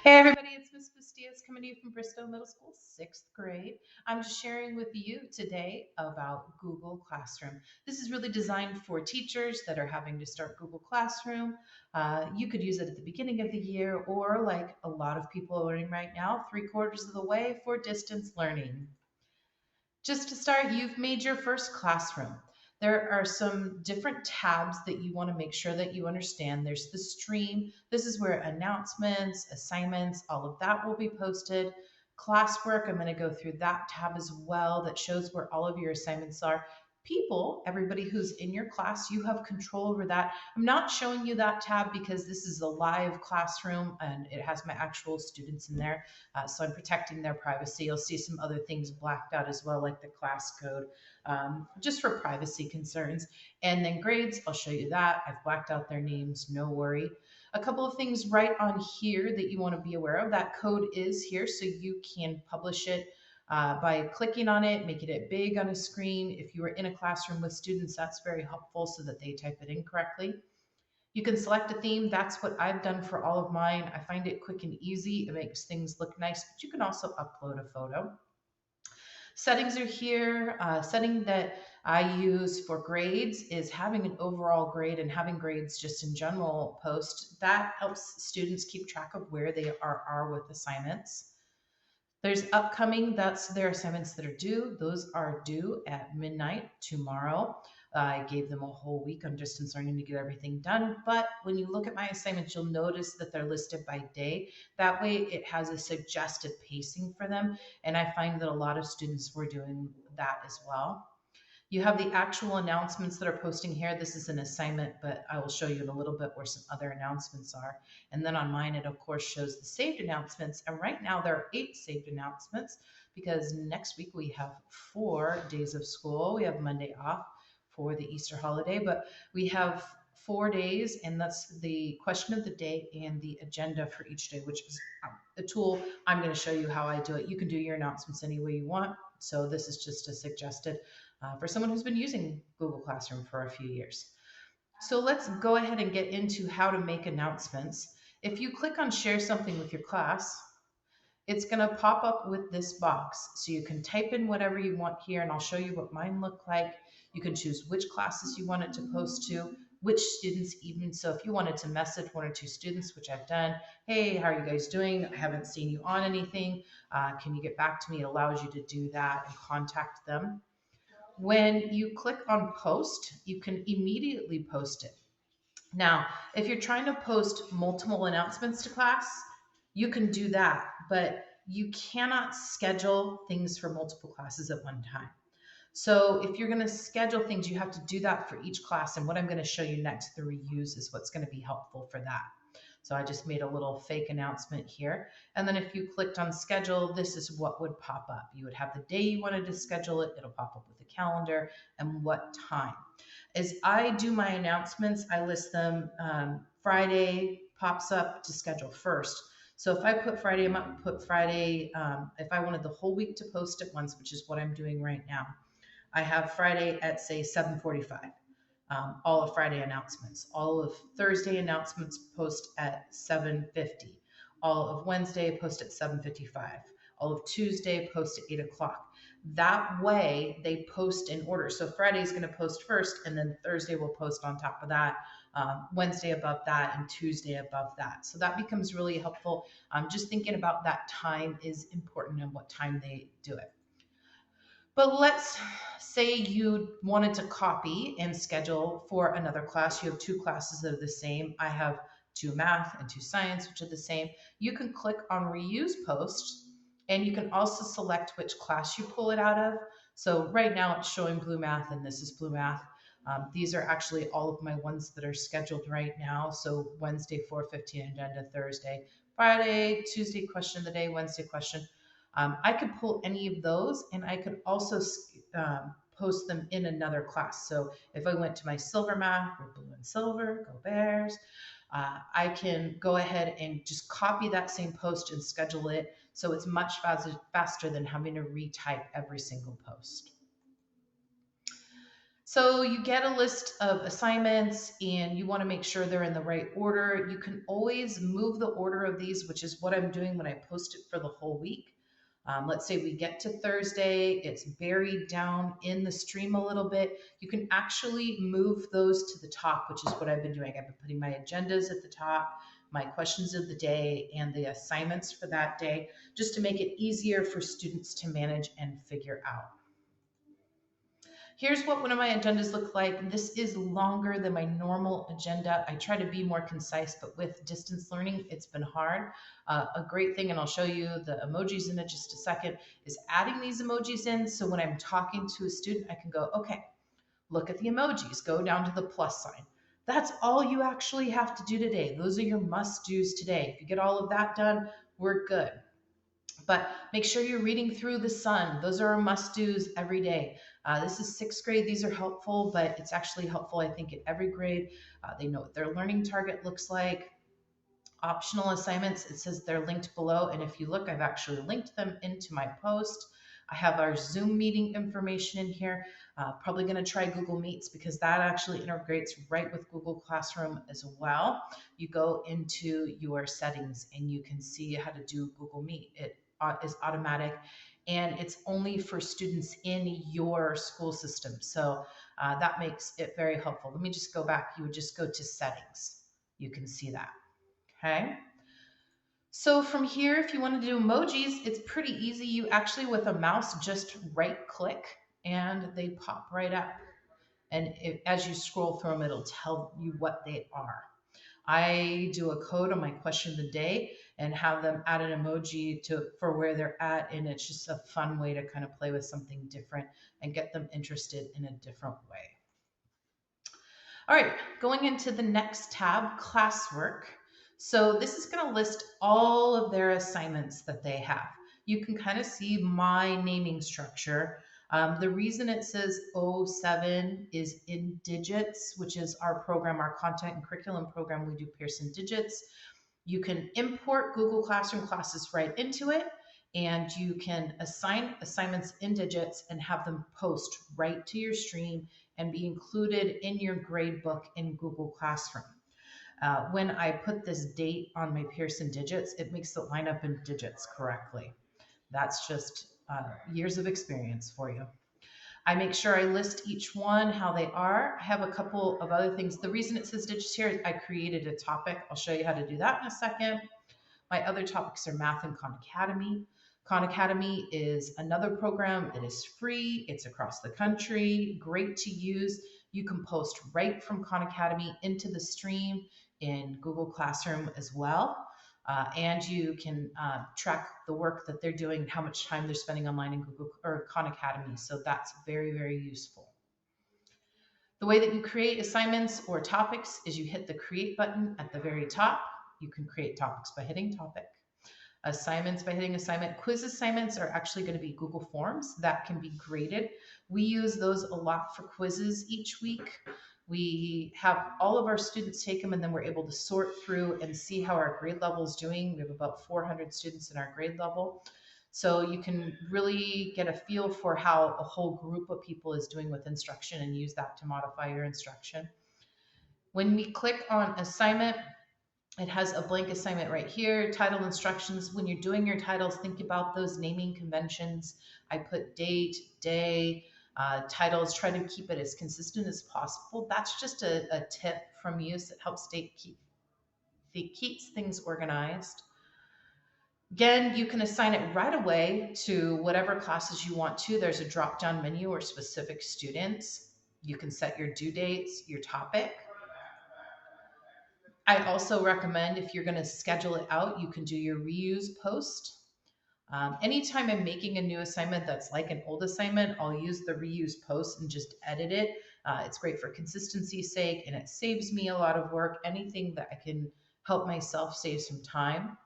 Hey everybody, it's Miss Bastias coming to you from Bristow Middle School, 6th grade. I'm just sharing with you today about Google Classroom. This is really designed for teachers that are having to start Google Classroom. You could use it at the beginning of the year, or like a lot of people are learning right now, 3/4 of the way for distance learning. Just to start, you've made your first classroom. There are some different tabs that you want to make sure that you understand. There's the stream. This is where announcements, assignments, all of that will be posted. Classwork, I'm going to go through that tab as well that shows where all of your assignments are. People, everybody who's in your class, you have control over that. I'm not showing you that tab because this is a live classroom and it has my actual students in there. So I'm protecting their privacy. You'll see some other things blacked out as well, like the class code, just for privacy concerns. And then grades, I'll show you that. I've blacked out their names, no worry. A couple of things right on here that you want to be aware of. That code is here, so you can publish it by clicking on it, making it big on a screen. If you are in a classroom with students, that's very helpful so that they type it in correctly. You can select a theme. That's what I've done for all of mine. I find it quick and easy. It makes things look nice, but you can also upload a photo. Settings are here. Setting that I use for grades is having an overall grade and having grades just in general post. That helps students keep track of where they are with assignments. There's upcoming, that's their assignments that are due. Those are due at midnight tomorrow. I gave them a whole week on distance learning to get everything done. But when you look at my assignments, you'll notice that they're listed by day. That way it has a suggested pacing for them. And I find that a lot of students were doing that as well. You have the actual announcements that are posting here. This is an assignment, but I will show you in a little bit where some other announcements are. And then on mine, it of course shows the saved announcements. And right now there are 8 saved announcements because next week we have 4 days of school. We have Monday off for the Easter holiday, but we have 4 days, and that's the question of the day and the agenda for each day, which is a tool. I'm going to show you how I do it. You can do your announcements any way you want. So this is just a suggested for someone who's been using Google Classroom for a few years. So let's go ahead and get into how to make announcements. If you click on share something with your class, it's going to pop up with this box. So you can type in whatever you want here, and I'll show you what mine look like. You can choose which classes you want it to post to, which students even. So if you wanted to message 1 or 2 students, which I've done, hey, how are you guys doing? I haven't seen you on anything. Can you get back to me? It allows you to do that and contact them. When you click on post, you can immediately post it. Now, if you're trying to post multiple announcements to class, you can do that, but you cannot schedule things for multiple classes at one time. So if you're going to schedule things, you have to do that for each class. And what I'm going to show you next, the reuse, is what's going to be helpful for that. So I just made a little fake announcement here. And then if you clicked on schedule, this is what would pop up. You would have the day you wanted to schedule it. It'll pop up with the calendar and what time. As I do my announcements, I list them. Friday pops up to schedule first. So if I put Friday, I might put Friday, if I wanted the whole week to post at once, which is what I'm doing right now. I have Friday at say 7:45. All of Friday announcements. All of Thursday announcements post at 7:50. All of Wednesday post at 7:55. All of Tuesday post at 8 o'clock. That way they post in order. So Friday is going to post first, and then Thursday will post on top of that, Wednesday above that, and Tuesday above that. So that becomes really helpful. Just thinking about that time is important and what time they do it. But let's say you wanted to copy and schedule for another class. You have 2 classes that are the same. I have 2 math and 2 science, which are the same. You can click on reuse post, and you can also select which class you pull it out of. So right now it's showing blue math, and this is blue math. These are actually all of my ones that are scheduled right now. So Wednesday 4:15 agenda, Thursday, Friday, Tuesday question of the day, Wednesday question. I could pull any of those, and I could also post them in another class. So if I went to my silver math, or blue and silver, go Bears, I can go ahead and just copy that same post and schedule it. So it's much faster than having to retype every single post. So you get a list of assignments and you want to make sure they're in the right order. You can always move the order of these, which is what I'm doing when I post it for the whole week. Let's say we get to Thursday, it's buried down in the stream a little bit. You can actually move those to the top, which is what I've been doing. I've been putting my agendas at the top, my questions of the day, and the assignments for that day, just to make it easier for students to manage and figure out. Here's what one of my agendas look like. This is longer than my normal agenda. I try to be more concise, but with distance learning, it's been hard. A great thing, and I'll show you the emojis in just a second, is adding these emojis in. So when I'm talking to a student, I can go, okay, look at the emojis, go down to the plus sign. That's all you actually have to do today. Those are your must do's today. If you get all of that done, we're good. But make sure you're reading through the sun. Those are our must-dos every day. This is sixth grade. These are helpful, but it's actually helpful, I think, at every grade. They know what their learning target looks like. Optional assignments, it says they're linked below. And if you look, I've actually linked them into my post. I have our Zoom meeting information in here. Probably going to try Google Meets because that actually integrates right with Google Classroom as well. You go into your settings and you can see how to do Google Meet. It is automatic and it's only for students in your school system. So that makes it very helpful. Let me just go back. You would just go to settings. You can see that. Okay. So from here, if you want to do emojis, it's pretty easy. You actually, with a mouse, just right click and they pop right up. And as you scroll through them, it'll tell you what they are. I do a code on my question of the day and have them add an emoji for where they're at. And it's just a fun way to kind of play with something different and get them interested in a different way. All right, going into the next tab, classwork. So this is going to list all of their assignments that they have. You can kind of see my naming structure. The reason it says '07 is in digits, which is our program, our content and curriculum program. We do Pearson digits. You can import Google Classroom classes right into it, and you can assign assignments in digits and have them post right to your stream and be included in your grade book in Google Classroom. When I put this date on my Pearson digits, it makes it line up in digits correctly. That's just years of experience for you. I make sure I list each one, how they are. I have a couple of other things. The reason it says digits here is I created a topic. I'll show you how to do that in a second. My other topics are Math and Khan Academy. Khan Academy is another program. It is free. It's across the country. Great to use. You can post right from Khan Academy into the stream in Google Classroom as well. And you can track the work that they're doing, how much time they're spending online in Google or Khan Academy. So that's very, very useful. The way that you create assignments or topics is you hit the create button at the very top. You can create topics by hitting topic. Assignments by hitting assignment. Quiz assignments are actually going to be Google Forms that can be graded. We use those a lot for quizzes each week. We have all of our students take them and then we're able to sort through and see how our grade level is doing. We have about 400 students in our grade level. So you can really get a feel for how a whole group of people is doing with instruction and use that to modify your instruction. When we click on assignment, it has a blank assignment right here, title instructions. When you're doing your titles, think about those naming conventions. I put date, day, titles, try to keep it as consistent as possible. That's just a tip from use that helps keeps things organized. Again, you can assign it right away to whatever classes you want to. There's a drop-down menu or specific students. You can set your due dates, your topic. I also recommend if you're going to schedule it out, you can do your reuse post. Anytime I'm making a new assignment that's like an old assignment, I'll use the reuse post and just edit it. It's great for consistency's sake and it saves me a lot of work. Anything that I can help myself save some time.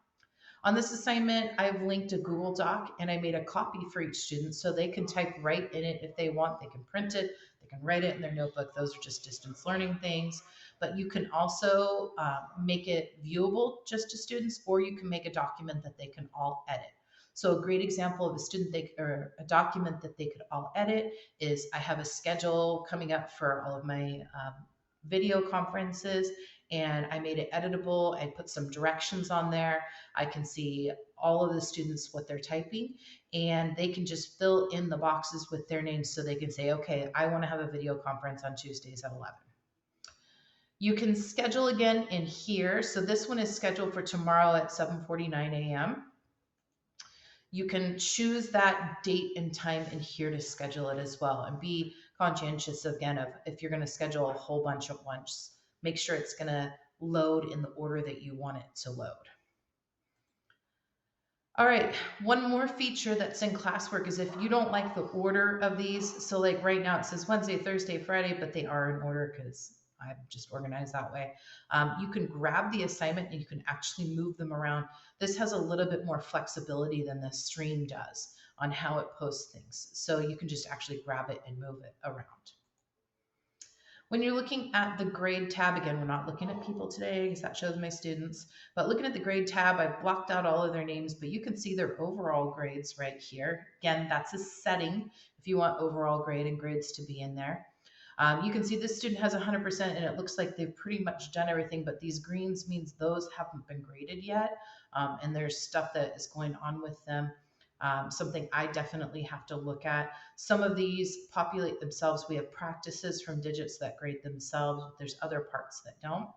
On this assignment, I've linked a Google Doc and I made a copy for each student so they can type right in it if they want. They can print it, they can write it in their notebook. Those are just distance learning things. But you can also make it viewable just to students, or you can make a document that they can all edit. So a great example of a student or a document that they could all edit is I have a schedule coming up for all of my video conferences, and I made it editable. I put some directions on there. I can see all of the students what they're typing, and they can just fill in the boxes with their names so they can say, okay, I want to have a video conference on Tuesdays at 11. You can schedule again in here. So this one is scheduled for tomorrow at 7:49 a.m. You can choose that date and time in here to schedule it as well, and be conscientious again of if you're going to schedule a whole bunch at once, make sure it's going to load in the order that you want it to load. All right, one more feature that's in classwork is if you don't like the order of these, so like right now it says Wednesday, Thursday, Friday, but they are in order because I've just organized that way. You can grab the assignment and you can actually move them around. This has a little bit more flexibility than the stream does on how it posts things. So you can just actually grab it and move it around. When you're looking at the grade tab, again, we're not looking at people today because that shows my students, but looking at the grade tab, I blocked out all of their names, but you can see their overall grades right here. Again, that's a setting if you want overall grade and grades to be in there. You can see this student has 100% and it looks like they've pretty much done everything, but these greens means those haven't been graded yet. And there's stuff that is going on with them. Something I definitely have to look at. Some of these populate themselves. We have practices from digits that grade themselves. There's other parts that don't.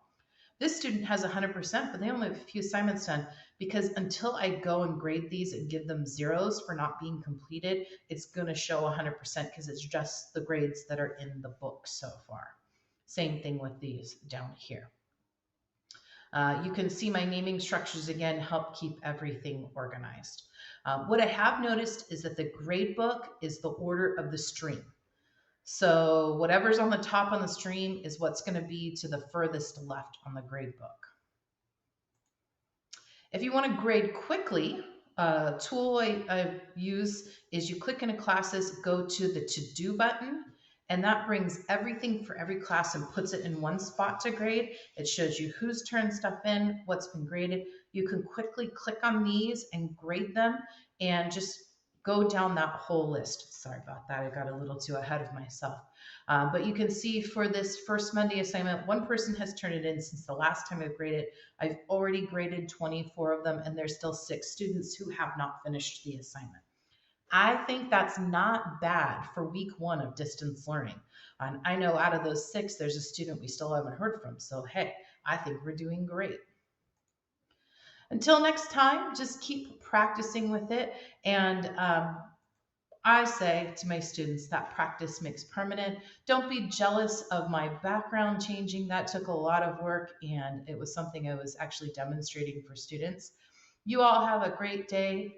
This student has 100%, but they only have a few assignments done because until I go and grade these and give them zeros for not being completed, it's going to show 100% because it's just the grades that are in the book so far. Same thing with these down here. You can see my naming structures again help keep everything organized. What I have noticed is that the grade book is the order of the stream. So whatever's on the top on the stream is what's going to be to the furthest left on the grade book. If you want to grade quickly, a tool I use is you click into classes, go to the to-do button, and that brings everything for every class and puts it in one spot to grade. It shows you who's turned stuff in, what's been graded. You can quickly click on these and grade them and just go down that whole list. Sorry about that, I got a little too ahead of myself. But you can see for this first Monday assignment, one person has turned it in since the last time I've graded. I've already graded 24 of them, and there's still 6 students who have not finished the assignment. I think that's not bad for week 1 of distance learning. And I know out of those 6, there's a student we still haven't heard from. So, hey, I think we're doing great. Until next time, just keep practicing with it. And I say to my students that practice makes permanent. Don't be jealous of my background changing. That took a lot of work, and it was something I was actually demonstrating for students. You all have a great day.